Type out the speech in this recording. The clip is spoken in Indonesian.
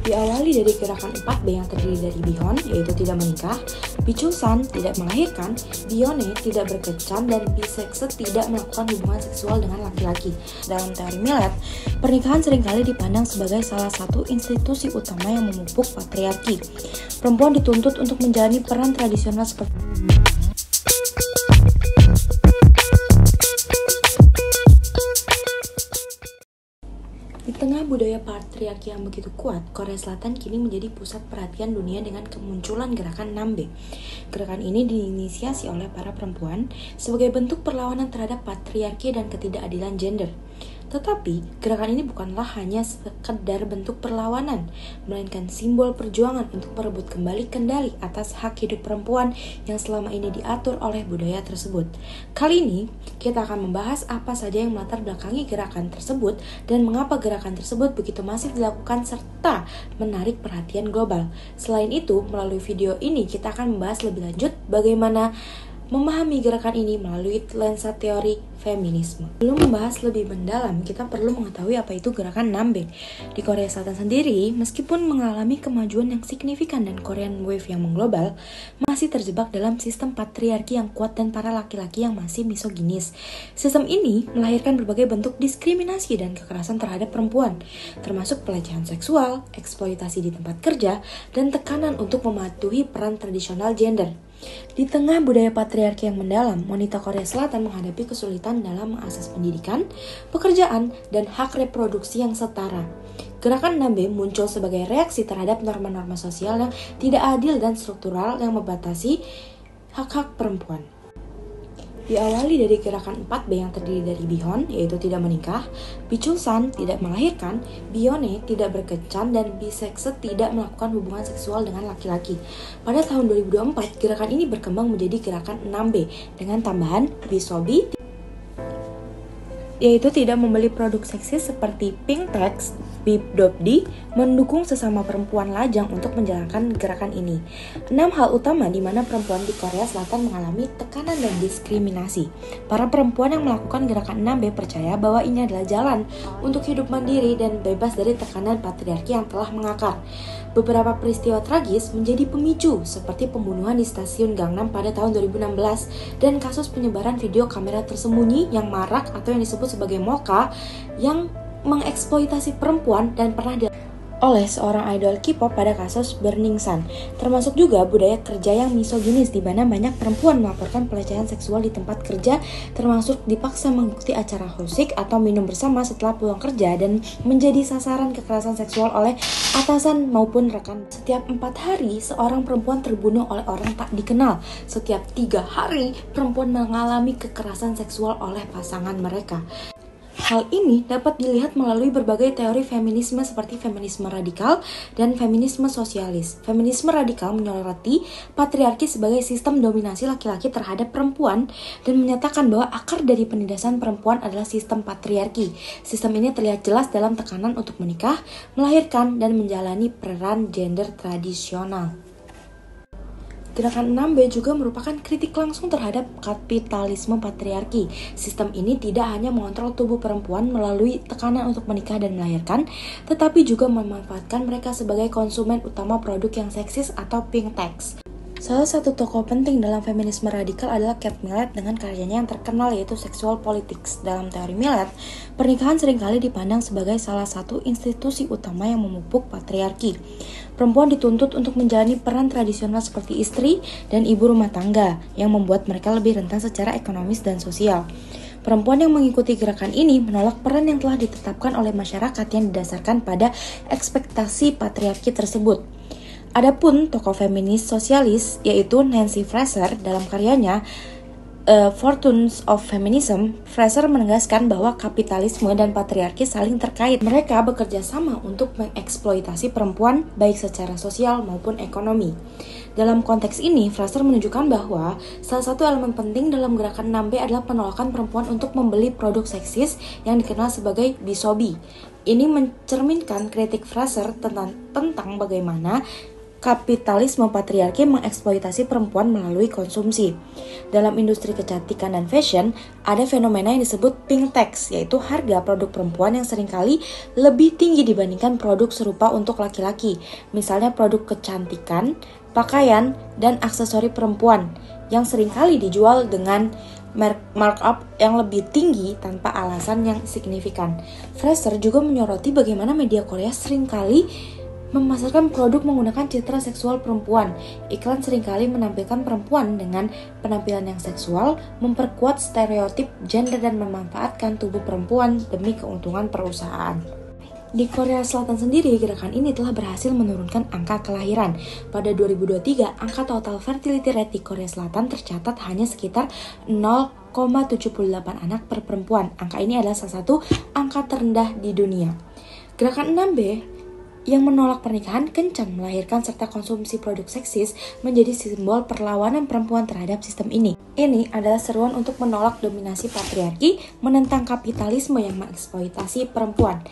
Diawali dari gerakan 4B yang terdiri dari Bihon, yaitu tidak menikah, Bichosan, tidak melahirkan, Bione, tidak berkencan, dan Bisekse, tidak melakukan hubungan seksual dengan laki-laki. Dalam teori Millet, pernikahan seringkali dipandang sebagai salah satu institusi utama yang memupuk patriarki. Perempuan dituntut untuk menjalani peran tradisional seperti Di tengah budaya patriarki yang begitu kuat, Korea Selatan kini menjadi pusat perhatian dunia dengan kemunculan gerakan 6B. Gerakan ini diinisiasi oleh para perempuan sebagai bentuk perlawanan terhadap patriarki dan ketidakadilan gender. Tetapi, gerakan ini bukanlah hanya sekedar bentuk perlawanan, melainkan simbol perjuangan untuk merebut kembali kendali atas hak hidup perempuan yang selama ini diatur oleh budaya tersebut. Kali ini, kita akan membahas apa saja yang melatar belakangi gerakan tersebut dan mengapa gerakan tersebut begitu masif dilakukan serta menarik perhatian global. Selain itu, melalui video ini kita akan membahas lebih lanjut bagaimana memahami gerakan ini melalui lensa teori feminisme. Sebelum membahas lebih mendalam, kita perlu mengetahui apa itu gerakan 6B. Di Korea Selatan sendiri, meskipun mengalami kemajuan yang signifikan dan Korean Wave yang mengglobal, masih terjebak dalam sistem patriarki yang kuat dan para laki-laki yang masih misoginis. Sistem ini melahirkan berbagai bentuk diskriminasi dan kekerasan terhadap perempuan, termasuk pelecehan seksual, eksploitasi di tempat kerja, dan tekanan untuk mematuhi peran tradisional gender. Di tengah budaya patriarki yang mendalam, wanita Korea Selatan menghadapi kesulitan dalam mengakses pendidikan, pekerjaan, dan hak reproduksi yang setara. Gerakan 6B muncul sebagai reaksi terhadap norma-norma sosial yang tidak adil dan struktural yang membatasi hak-hak perempuan. Diawali dari gerakan 4B yang terdiri dari Bihon, yaitu tidak menikah, Bichosan, tidak melahirkan, Bione, tidak berkencan, dan Bisekse, tidak melakukan hubungan seksual dengan laki-laki. Pada tahun 2024, gerakan ini berkembang menjadi gerakan 6B dengan tambahan Bisobi, yaitu tidak membeli produk seksis seperti pink tax, bibdobdi, mendukung sesama perempuan lajang untuk menjalankan gerakan ini. 6 hal utama di mana perempuan di Korea Selatan mengalami tekanan dan diskriminasi. Para perempuan yang melakukan gerakan 6B percaya bahwa ini adalah jalan untuk hidup mandiri dan bebas dari tekanan patriarki yang telah mengakar. Beberapa peristiwa tragis menjadi pemicu, seperti pembunuhan di stasiun Gangnam pada tahun 2016 dan kasus penyebaran video kamera tersembunyi yang marak atau yang disebut sebagai molka yang mengeksploitasi perempuan dan pernah oleh seorang idol K-pop pada kasus Burning Sun. Termasuk juga budaya kerja yang misoginis di mana banyak perempuan melaporkan pelecehan seksual di tempat kerja, termasuk dipaksa mengikuti acara hosik atau minum bersama setelah pulang kerja dan menjadi sasaran kekerasan seksual oleh atasan maupun rekan. Setiap 4 hari, seorang perempuan terbunuh oleh orang tak dikenal. Setiap 3 hari, perempuan mengalami kekerasan seksual oleh pasangan mereka. Hal ini dapat dilihat melalui berbagai teori feminisme seperti feminisme radikal dan feminisme sosialis. Feminisme radikal menyoroti patriarki sebagai sistem dominasi laki-laki terhadap perempuan dan menyatakan bahwa akar dari penindasan perempuan adalah sistem patriarki. Sistem ini terlihat jelas dalam tekanan untuk menikah, melahirkan, dan menjalani peran gender tradisional. Gerakan 6B juga merupakan kritik langsung terhadap kapitalisme patriarki. Sistem ini tidak hanya mengontrol tubuh perempuan melalui tekanan untuk menikah dan melahirkan, tetapi juga memanfaatkan mereka sebagai konsumen utama produk yang seksis atau pink tax. Salah satu tokoh penting dalam feminisme radikal adalah Kate Millett dengan karyanya yang terkenal yaitu Sexual Politics. Dalam teori Millett, pernikahan seringkali dipandang sebagai salah satu institusi utama yang memupuk patriarki. Perempuan dituntut untuk menjalani peran tradisional seperti istri dan ibu rumah tangga yang membuat mereka lebih rentan secara ekonomis dan sosial. Perempuan yang mengikuti gerakan ini menolak peran yang telah ditetapkan oleh masyarakat yang didasarkan pada ekspektasi patriarki tersebut. Adapun tokoh feminis sosialis yaitu Nancy Fraser dalam karyanya Fortunes of Feminism, Fraser menegaskan bahwa kapitalisme dan patriarki saling terkait. Mereka bekerja sama untuk mengeksploitasi perempuan baik secara sosial maupun ekonomi. Dalam konteks ini, Fraser menunjukkan bahwa salah satu elemen penting dalam gerakan 6B adalah penolakan perempuan untuk membeli produk seksis yang dikenal sebagai bisobi. Ini mencerminkan kritik Fraser tentang bagaimana Kapitalisme patriarki mengeksploitasi perempuan melalui konsumsi. Dalam industri kecantikan dan fashion, ada fenomena yang disebut pink tax, yaitu harga produk perempuan yang seringkali lebih tinggi dibandingkan produk serupa untuk laki-laki. Misalnya produk kecantikan, pakaian, dan aksesori perempuan yang seringkali dijual dengan markup yang lebih tinggi tanpa alasan yang signifikan. Fraser juga menyoroti bagaimana media Korea seringkali memasarkan produk menggunakan citra seksual perempuan. Iklan seringkali menampilkan perempuan dengan penampilan yang seksual, memperkuat stereotip gender dan memanfaatkan tubuh perempuan demi keuntungan perusahaan. Di Korea Selatan sendiri, gerakan ini telah berhasil menurunkan angka kelahiran. Pada 2023, angka total fertility rate di Korea Selatan tercatat hanya sekitar 0,78 anak per perempuan. Angka ini adalah salah satu angka terendah di dunia. Gerakan 6B yang menolak pernikahan kencang melahirkan serta konsumsi produk seksis menjadi simbol perlawanan perempuan terhadap sistem ini. Ini adalah seruan untuk menolak dominasi patriarki, menentang kapitalisme yang mengeksploitasi perempuan.